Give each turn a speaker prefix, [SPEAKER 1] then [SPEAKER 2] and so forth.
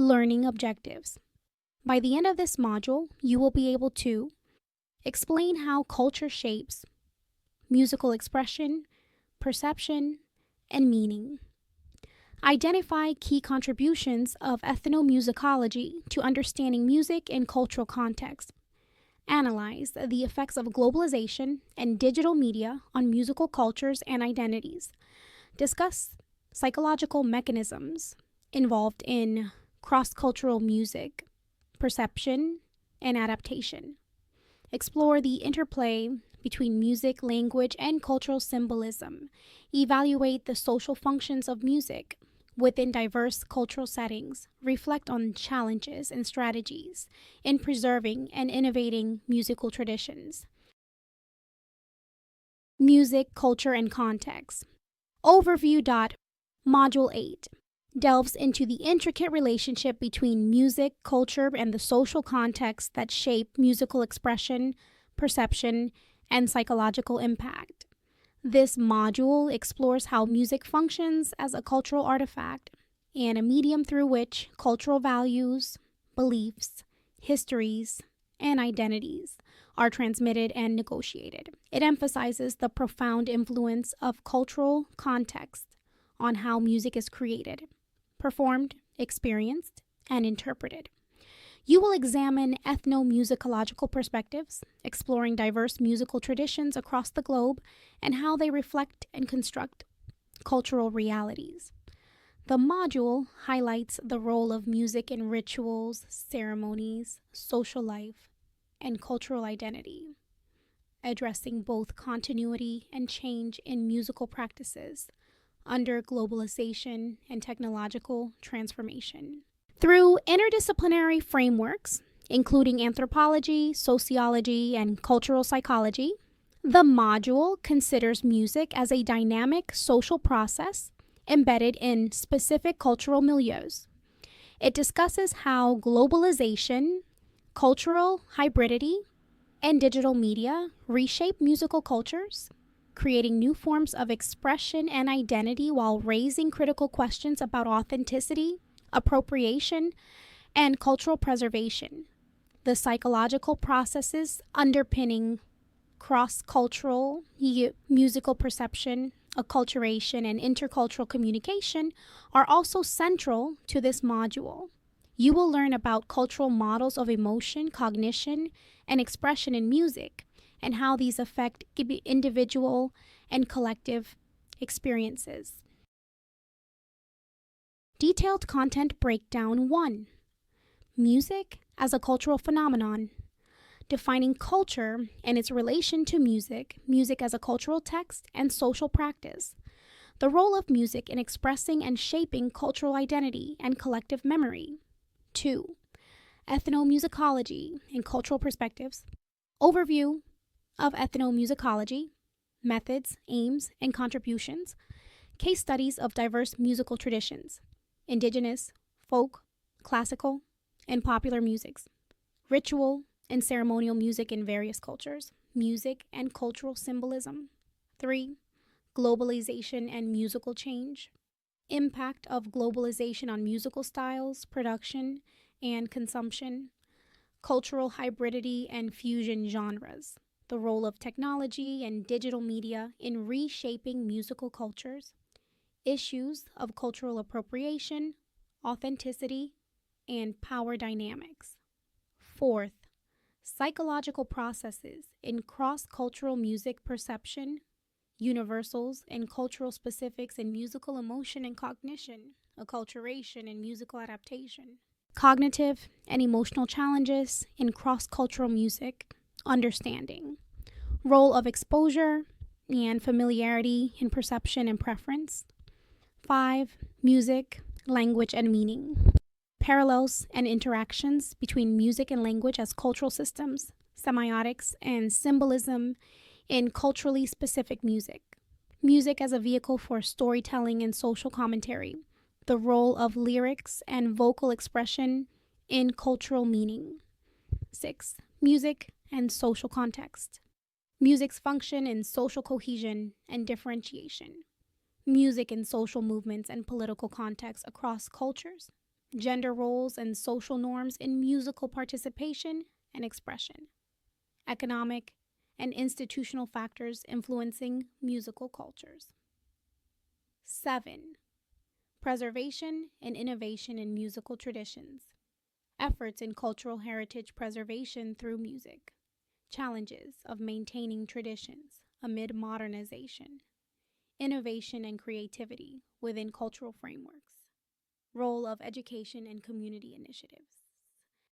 [SPEAKER 1] learning objectives. By the end of this module, you will be able to explain how culture shapes musical expression, perception, and meaning. Identify key contributions of ethnomusicology to understanding music in cultural context. Analyze the effects of globalization and digital media on musical cultures and identities. Discuss psychological mechanisms involved in cross-cultural music, perception, and adaptation. Explore the interplay between music, language, and cultural symbolism. Evaluate the social functions of music within diverse cultural settings. Reflect on challenges and strategies in preserving and innovating musical traditions. Music, culture, and context. Overview. Module 8 delves into the intricate relationship between music, culture, and the social context that shape musical expression, perception, and psychological impact. This module explores how music functions as a cultural artifact and a medium through which cultural values, beliefs, histories, and identities are transmitted and negotiated. It emphasizes the profound influence of cultural context on how music is created, performed, experienced, and interpreted. You will examine ethnomusicological perspectives, exploring diverse musical traditions across the globe and how they reflect and construct cultural realities. The module highlights the role of music in rituals, ceremonies, social life, and cultural identity, addressing both continuity and change in musical practices under globalization and technological transformation. Through interdisciplinary frameworks, including anthropology, sociology, and cultural psychology, the module considers music as a dynamic social process embedded in specific cultural milieus. It discusses how globalization, cultural hybridity, and digital media reshape musical cultures, creating new forms of expression and identity while raising critical questions about authenticity, appropriation, and cultural preservation. The psychological processes underpinning cross-cultural musical perception, acculturation, and intercultural communication are also central to this module. You will learn about cultural models of emotion, cognition, and expression in music, and how these affect individual and collective experiences. Detailed content breakdown 1. Music as a cultural phenomenon. Defining culture and its relation to music, music as a cultural text and social practice. The role of music in expressing and shaping cultural identity and collective memory. 2. Ethnomusicology and cultural perspectives. Overview of ethnomusicology, methods, aims, and contributions. Case studies of diverse musical traditions. Indigenous, folk, classical, and popular musics. Ritual and ceremonial music in various cultures. Music and cultural symbolism. 3. Globalization and musical change. Impact of globalization on musical styles, production, and consumption. Cultural hybridity and fusion genres. The role of technology and digital media in reshaping musical cultures. Issues of cultural appropriation, authenticity, and power dynamics. 4th, psychological processes in cross-cultural music perception, universals and cultural specifics in musical emotion and cognition, acculturation and musical adaptation. Cognitive and emotional challenges in cross-cultural music, understanding. Role of exposure and familiarity in perception and preference. 5. Music, language, and meaning. Parallels and interactions between music and language as cultural systems, semiotics, and symbolism in culturally specific music. Music as a vehicle for storytelling and social commentary. The role of lyrics and vocal expression in cultural meaning. 6. Music and social context. Music's function in social cohesion and differentiation. Music in social movements and political contexts across cultures. Gender roles and social norms in musical participation and expression. Economic and institutional factors influencing musical cultures. 7. Preservation and innovation in musical traditions. Efforts in cultural heritage preservation through music. Challenges of maintaining traditions amid modernization. Innovation and creativity within cultural frameworks. Role of education and community initiatives.